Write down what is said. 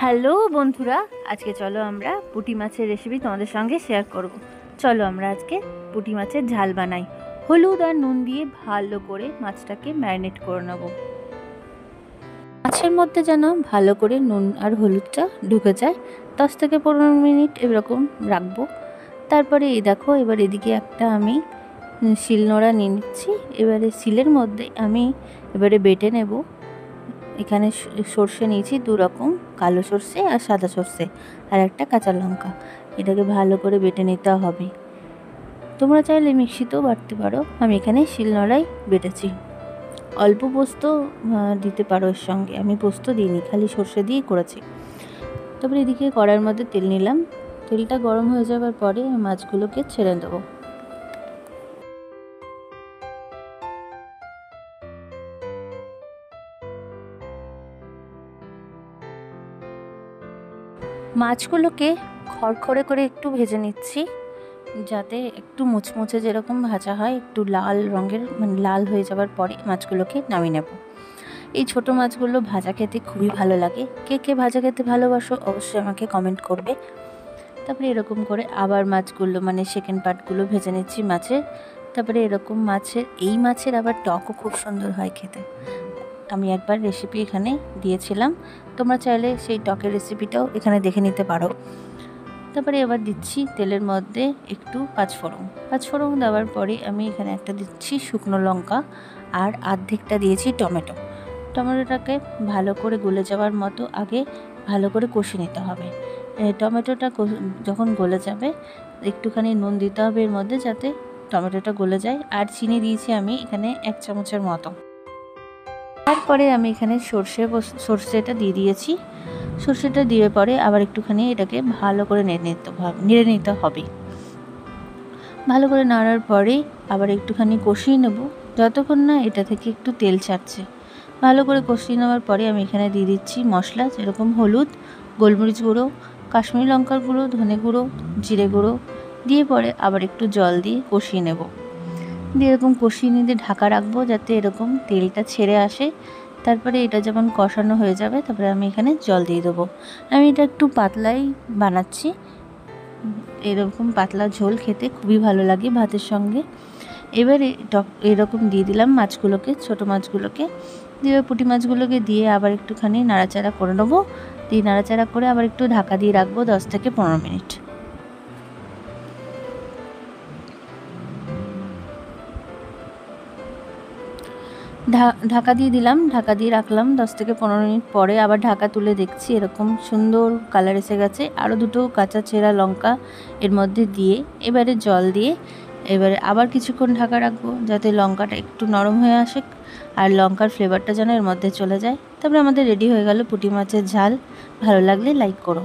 Hello বন্ধুরা, আজকে চলো আমরা পুঁটি মাছের রেসিপি তোমাদের সঙ্গে শেয়ার করব। চলো আমরা আজকে পুঁটি মাছের ঝাল বানাই। হলুদ আর নুন দিয়ে ভালো করে মাছটাকে ম্যারিনেট করে নেব। মাছের মধ্যে যেন ভালো করে নুন আর হলুদটা ঢুকে যায়। 10 থেকে 15 মিনিট এরকম রাখবো। তারপরে এই দেখো, এবার এদিকে একটা আমি শিলনোড়া নিয়ে নিচ্ছি। এবারে শিলের মধ্যে আমি এবারে বেটে নেব। এখানে সর্ষে নিয়েছি 2 রকম, কালো সর্ষে আর সাদা সর্ষে, আর একটা কাঁচা লঙ্কা। এটাকে ভালো করে বেটে নিতে হবে। তোমরা চাইলে মিক্সিতেও বাটতে পারো, আমি এখানে শিলনোড়ায় বেটেছি। অল্প পোস্ত দিতে পারো এর সঙ্গে, আমি পোস্ত দিইনি, খালি সর্ষে দিয়েই করেছি। তারপরে এদিকে কড়াইয়ের মধ্যে তেল নিলাম। তেলটা গরম হয়ে যাওয়ার পরে আমি মাছগুলোকে ছেড়ে দেবো। মাছগুলোকে খড়খড়ে করে একটু ভেজে নিচ্ছি, যাতে একটু মুচমুচে যেরকম ভাজা হয়, একটু লাল রঙের, মানে লাল হয়ে যাওয়ার পরে মাছগুলোকে নামিয়ে নেব। এই ছোট মাছগুলো ভাজা খেতে খুবই ভালো লাগে। কে কে ভাজা খেতে ভালোবাসো অবশ্যই আমাকে কমেন্ট করবে। তারপরে এরকম করে আবার মাছগুলো, মানে সেকেন্ড পার্টগুলো ভেজে নিচ্ছি মাছের। তারপরে এরকম এই মাছের আবার টকও খুব সুন্দর হয় খেতে। আমি একবার রেসিপি এখানে দিয়েছিলাম, তোমরা চাইলে সেই টকের রেসিপিটাও এখানে দেখে নিতে পারো। তারপরে এবার দিচ্ছি তেলের মধ্যে একটু পাঁচফোড়ন দেওয়ার পরে আমি এখানে একটা দিচ্ছি শুকনো লঙ্কা, আর অর্ধেকটা দিয়েছি টমেটোটাকে ভালো করে গলে যাওয়ার মতো আগে ভালো করে কষে নিতে হবে। টমেটোটা যখন গলে যাবে একটুখানি নুন দিতে হবে এর মধ্যে, যাতে টমেটোটা গলে যায়। আর চিনি দিয়েছি আমি এখানে 1 চামচের মতো। তারপরে আমি এখানে সর্ষেটা দিয়ে দিয়েছি। সর্ষেটা দিয়ে পরে আবার একটুখানি এটাকে ভালো করে নেড়ে নিতে হবে। ভালো করে নাড়ার পরে আবার একটুখানি কষিয়ে নেব, যতক্ষণ না এটা থেকে একটু তেল ছাড়ছে। ভালো করে কষিয়ে নেওয়ার পরে আমি এখানে দিয়ে দিচ্ছি মশলা, যেরকম হলুদ, গোলমরিচ গুঁড়ো, কাশ্মীরি লঙ্কার গুঁড়ো, ধনে গুঁড়ো, জিরে গুঁড়ো দিয়ে পরে আবার একটু জল দিয়ে কষিয়ে নেব। দিয়ে এরকম কষিয়ে নিয়ে ঢাকা রাখবো, যাতে এরকম তেলটা ছেড়ে আসে। তারপরে এটা যখন কষানো হয়ে যাবে, তারপরে আমি এখানে জল দিয়ে দেবো। আমি এটা একটু পাতলাই বানাচ্ছি, এরকম পাতলা ঝোল খেতে খুবই ভালো লাগে ভাতের সঙ্গে। এবারে এরকম দিয়ে দিলাম মাছগুলোকে, ছোটো মাছগুলোকে দিয়ে পুঁটি মাছগুলোকে দিয়ে আবার একটুখানি নাড়াচাড়া করে নেবো। দিয়ে নাড়াচাড়া করে আবার একটু ঢাকা দিয়ে রাখবো 10 থেকে 15 মিনিট। ঢাকা দিয়ে দিলাম, ঢাকা দিয়ে রাখলাম 10 থেকে 15 মিনিট পরে আবার ঢাকা তুলে দেখছি এরকম সুন্দর কালার এসে গেছে। আরও 2টো কাঁচা ছেঁড়া লঙ্কা এর মধ্যে দিয়ে এবারে জল দিয়ে এবারে আবার কিছুক্ষণ ঢাকা রাখবো, যাতে লঙ্কাটা একটু নরম হয়ে আসে আর লঙ্কার ফ্লেভারটা যেন এর মধ্যে চলে যায়। তারপরে আমাদের রেডি হয়ে গেল পুঁটি মাছের ঝাল। ভালো লাগলে লাইক করো।